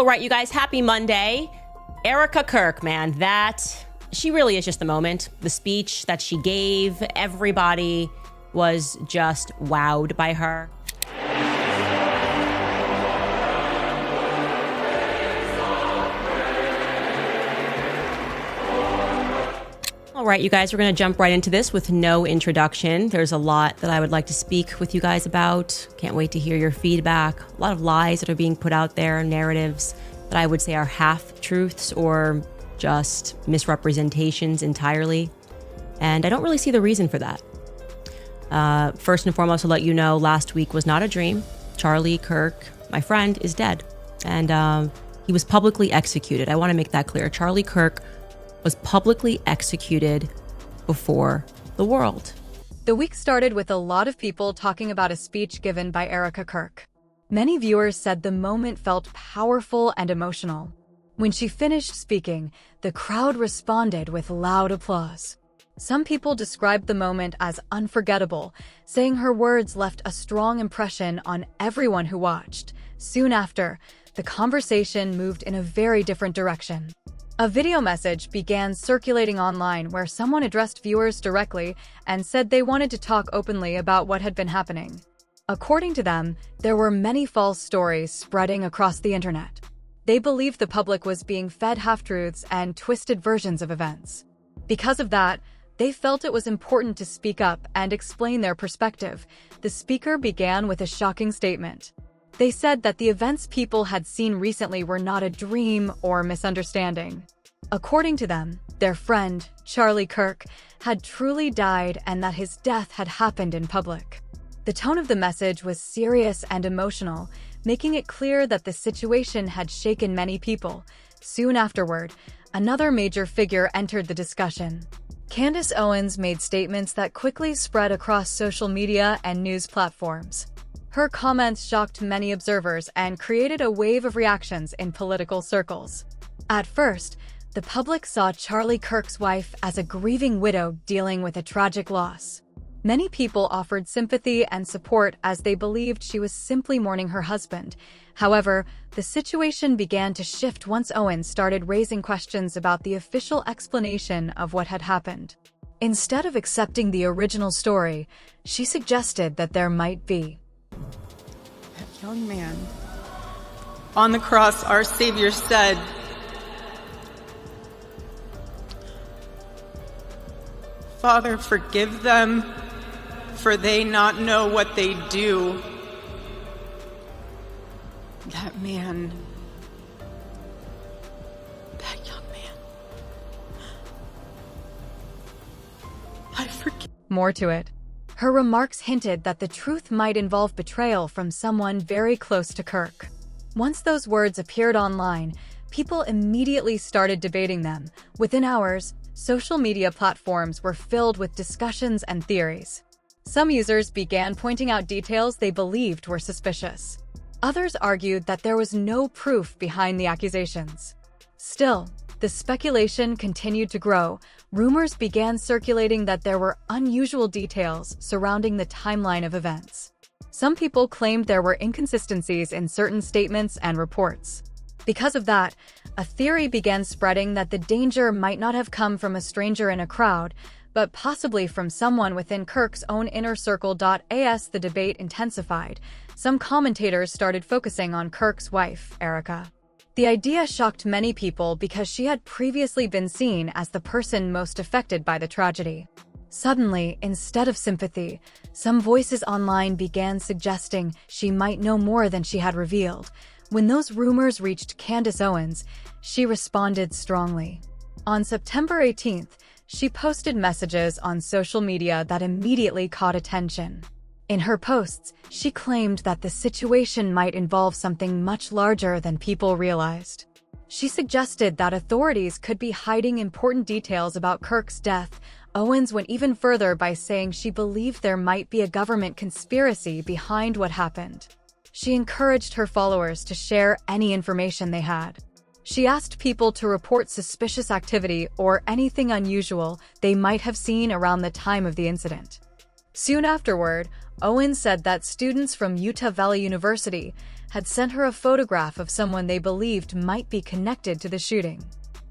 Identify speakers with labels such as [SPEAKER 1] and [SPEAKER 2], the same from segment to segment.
[SPEAKER 1] All right, you guys, happy Monday. Erica Kirk, man, she really is just the moment. The speech that she gave, everybody was just wowed by her. All right, you guys, we're going to jump right into this with no introduction. There's a lot that I would like to speak with you guys about. Can't wait to hear your feedback. A lot of lies that are being put out there, narratives that I would say are half-truths or just misrepresentations entirely. And I don't really see the reason for that. First and foremost, to let you know, last week was not a dream. Charlie Kirk, my friend, is dead. And he was publicly executed. I want to make that clear. Charlie Kirk was publicly executed before the world.
[SPEAKER 2] The week started with a lot of people talking about a speech given by Erica Kirk. Many viewers said the moment felt powerful and emotional. When she finished speaking, the crowd responded with loud applause. Some people described the moment as unforgettable, saying her words left a strong impression on everyone who watched. Soon after, the conversation moved in a very different direction. A video message began circulating online where someone addressed viewers directly and said they wanted to talk openly about what had been happening. According to them, there were many false stories spreading across the internet. They believed the public was being fed half-truths and twisted versions of events. Because of that, they felt it was important to speak up and explain their perspective. The speaker began with a shocking statement. They said that the events people had seen recently were not a dream or misunderstanding. According to them, their friend, Charlie Kirk, had truly died and that his death had happened in public. The tone of the message was serious and emotional, making it clear that the situation had shaken many people. Soon afterward, another major figure entered the discussion. Candace Owens made statements that quickly spread across social media and news platforms. Her comments shocked many observers and created a wave of reactions in political circles. At first, the public saw Charlie Kirk's wife as a grieving widow dealing with a tragic loss. Many people offered sympathy and support as they believed she was simply mourning her husband. However, the situation began to shift once Owens started raising questions about the official explanation of what had happened. Instead of accepting the original story, she suggested that there might be
[SPEAKER 3] that young man. On the cross, our Savior said, "Father, forgive them, for they not know what they do." That man, that young man, I forgive.
[SPEAKER 2] More to it. Her remarks hinted that the truth might involve betrayal from someone very close to Kirk. Once those words appeared online, people immediately started debating them. Within hours, social media platforms were filled with discussions and theories. Some users began pointing out details they believed were suspicious. Others argued that there was no proof behind the accusations. Still, the speculation continued to grow. Rumors began circulating that there were unusual details surrounding the timeline of events. Some people claimed there were inconsistencies in certain statements and reports. Because of that, a theory began spreading that the danger might not have come from a stranger in a crowd, but possibly from someone within Kirk's own inner circle. As the debate intensified, some commentators started focusing on Kirk's wife, Erica. The idea shocked many people because she had previously been seen as the person most affected by the tragedy. Suddenly, instead of sympathy, some voices online began suggesting she might know more than she had revealed. When those rumors reached Candace Owens, she responded strongly. On September 18th, she posted messages on social media that immediately caught attention. In her posts, she claimed that the situation might involve something much larger than people realized. She suggested that authorities could be hiding important details about Kirk's death. Owens went even further by saying she believed there might be a government conspiracy behind what happened. She encouraged her followers to share any information they had. She asked people to report suspicious activity or anything unusual they might have seen around the time of the incident. Soon afterward, Owens said that students from Utah Valley University had sent her a photograph of someone they believed might be connected to the shooting.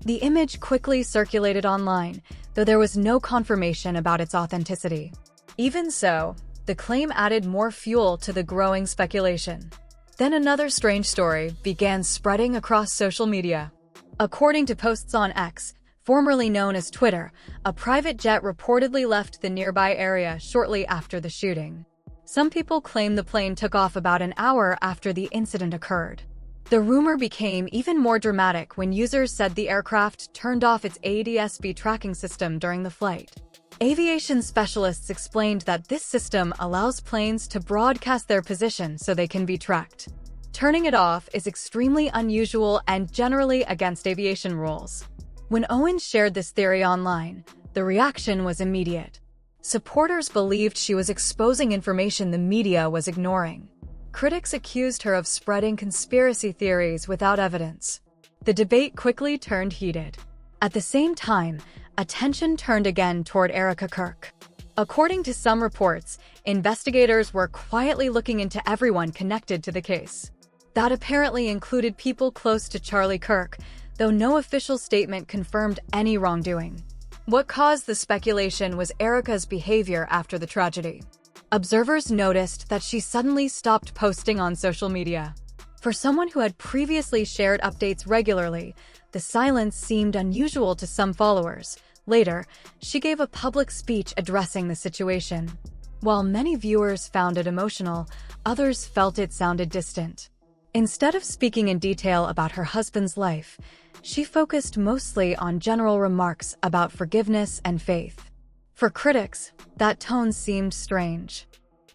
[SPEAKER 2] The image quickly circulated online, though there was no confirmation about its authenticity. Even so, the claim added more fuel to the growing speculation. Then another strange story began spreading across social media. According to posts on X, formerly known as Twitter, a private jet reportedly left the nearby area shortly after the shooting. Some people claim the plane took off about an hour after the incident occurred. The rumor became even more dramatic when users said the aircraft turned off its ADS-B tracking system during the flight. Aviation specialists explained that this system allows planes to broadcast their position so they can be tracked. Turning it off is extremely unusual and generally against aviation rules. When Owens shared this theory online, the reaction was immediate. Supporters believed she was exposing information the media was ignoring. Critics accused her of spreading conspiracy theories without evidence. The debate quickly turned heated. At the same time, attention turned again toward Erica Kirk. According to some reports, investigators were quietly looking into everyone connected to the case. That apparently included people close to Charlie Kirk, though no official statement confirmed any wrongdoing. What caused the speculation was Erica's behavior after the tragedy. Observers noticed that she suddenly stopped posting on social media. For someone who had previously shared updates regularly, the silence seemed unusual to some followers. Later, she gave a public speech addressing the situation. While many viewers found it emotional, others felt it sounded distant. Instead of speaking in detail about her husband's life, she focused mostly on general remarks about forgiveness and faith. For critics, that tone seemed strange.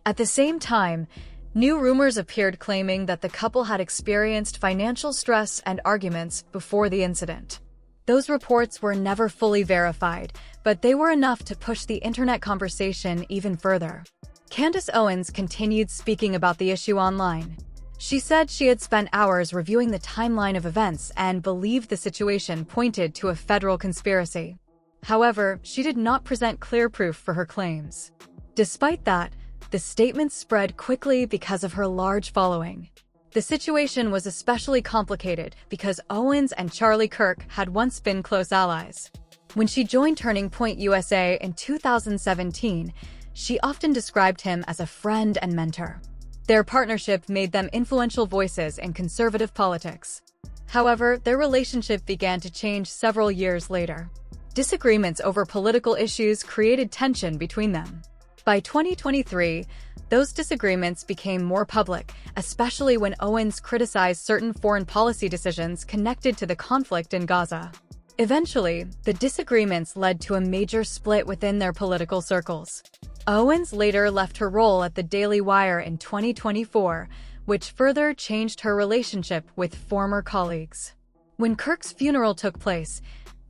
[SPEAKER 2] At the same time, new rumors appeared claiming that the couple had experienced financial stress and arguments before the incident. Those reports were never fully verified, but they were enough to push the internet conversation even further. Candace Owens continued speaking about the issue online. She said she had spent hours reviewing the timeline of events and believed the situation pointed to a federal conspiracy. However, she did not present clear proof for her claims. Despite that, the statement spread quickly because of her large following. The situation was especially complicated because Owens and Charlie Kirk had once been close allies. When she joined Turning Point USA in 2017, she often described him as a friend and mentor. Their partnership made them influential voices in conservative politics. However, their relationship began to change several years later. Disagreements over political issues created tension between them. By 2023, those disagreements became more public, especially when Owens criticized certain foreign policy decisions connected to the conflict in Gaza. Eventually, the disagreements led to a major split within their political circles. Owens later left her role at the Daily Wire in 2024, which further changed her relationship with former colleagues. When Kirk's funeral took place,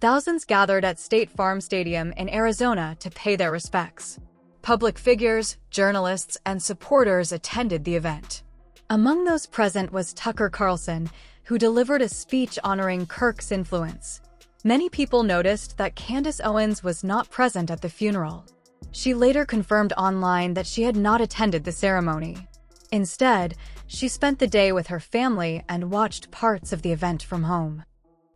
[SPEAKER 2] thousands gathered at State Farm Stadium in Arizona to pay their respects. Public figures, journalists, and supporters attended the event. Among those present was Tucker Carlson, who delivered a speech honoring Kirk's influence. Many people noticed that Candace Owens was not present at the funeral. She later confirmed online that she had not attended the ceremony. Instead, she spent the day with her family and watched parts of the event from home.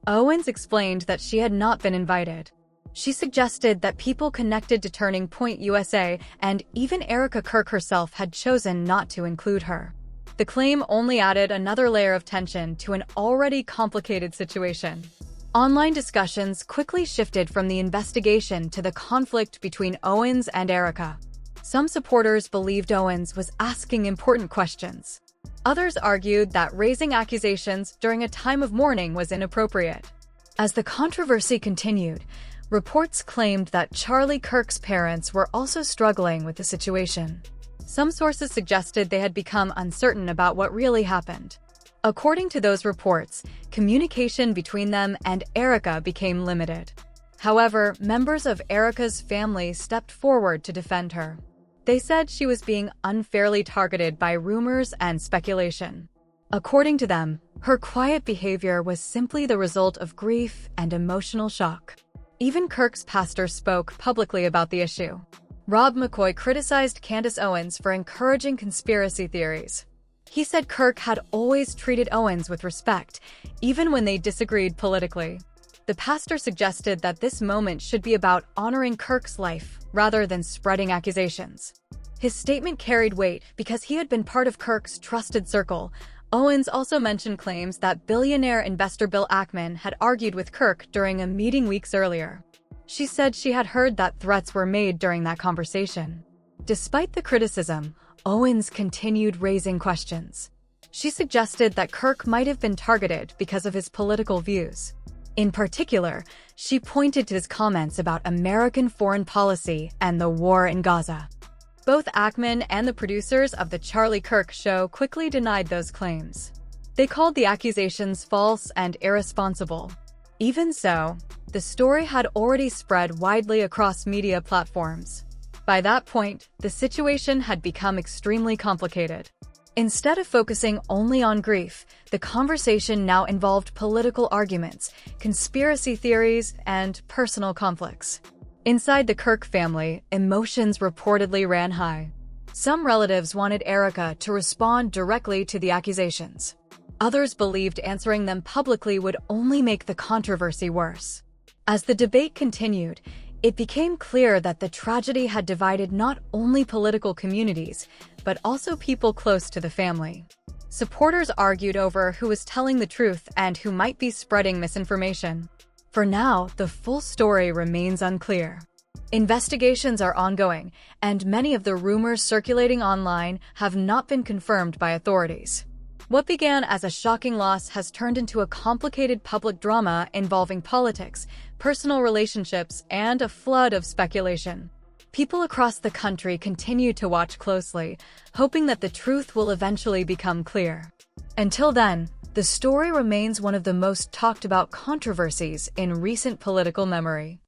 [SPEAKER 2] Owens explained that she had not been invited. She suggested that people connected to Turning Point USA and even Erica Kirk herself had chosen not to include her. The claim only added another layer of tension to an already complicated situation. Online discussions quickly shifted from the investigation to the conflict between Owens and Erica. Some supporters believed Owens was asking important questions. Others argued that raising accusations during a time of mourning was inappropriate. As the controversy continued, reports claimed that Charlie Kirk's parents were also struggling with the situation. Some sources suggested they had become uncertain about what really happened. According to those reports, communication between them and Erica became limited. However, members of Erica's family stepped forward to defend her. They said she was being unfairly targeted by rumors and speculation. According to them, her quiet behavior was simply the result of grief and emotional shock. Even Kirk's pastor spoke publicly about the issue. Rob McCoy criticized Candace Owens for encouraging conspiracy theories. He said Kirk had always treated Owens with respect, even when they disagreed politically. The pastor suggested that this moment should be about honoring Kirk's life rather than spreading accusations. His statement carried weight because he had been part of Kirk's trusted circle. Owens also mentioned claims that billionaire investor Bill Ackman had argued with Kirk during a meeting weeks earlier. She said she had heard that threats were made during that conversation. Despite the criticism, Owens continued raising questions. She suggested that Kirk might have been targeted because of his political views. In particular, she pointed to his comments about American foreign policy and the war in Gaza. Both Ackman and the producers of The Charlie Kirk Show quickly denied those claims. They called the accusations false and irresponsible. Even so, the story had already spread widely across media platforms. By that point, the situation had become extremely complicated. Instead of focusing only on grief, the conversation now involved political arguments, conspiracy theories, and personal conflicts. Inside the Kirk family, emotions reportedly ran high. Some relatives wanted Erica to respond directly to the accusations. Others believed answering them publicly would only make the controversy worse. As the debate continued, it became clear that the tragedy had divided not only political communities, but also people close to the family. Supporters argued over who was telling the truth and who might be spreading misinformation. For now, the full story remains unclear. Investigations are ongoing, and many of the rumors circulating online have not been confirmed by authorities. What began as a shocking loss has turned into a complicated public drama involving politics, personal relationships, and a flood of speculation. People across the country continue to watch closely, hoping that the truth will eventually become clear. Until then, the story remains one of the most talked about controversies in recent political memory.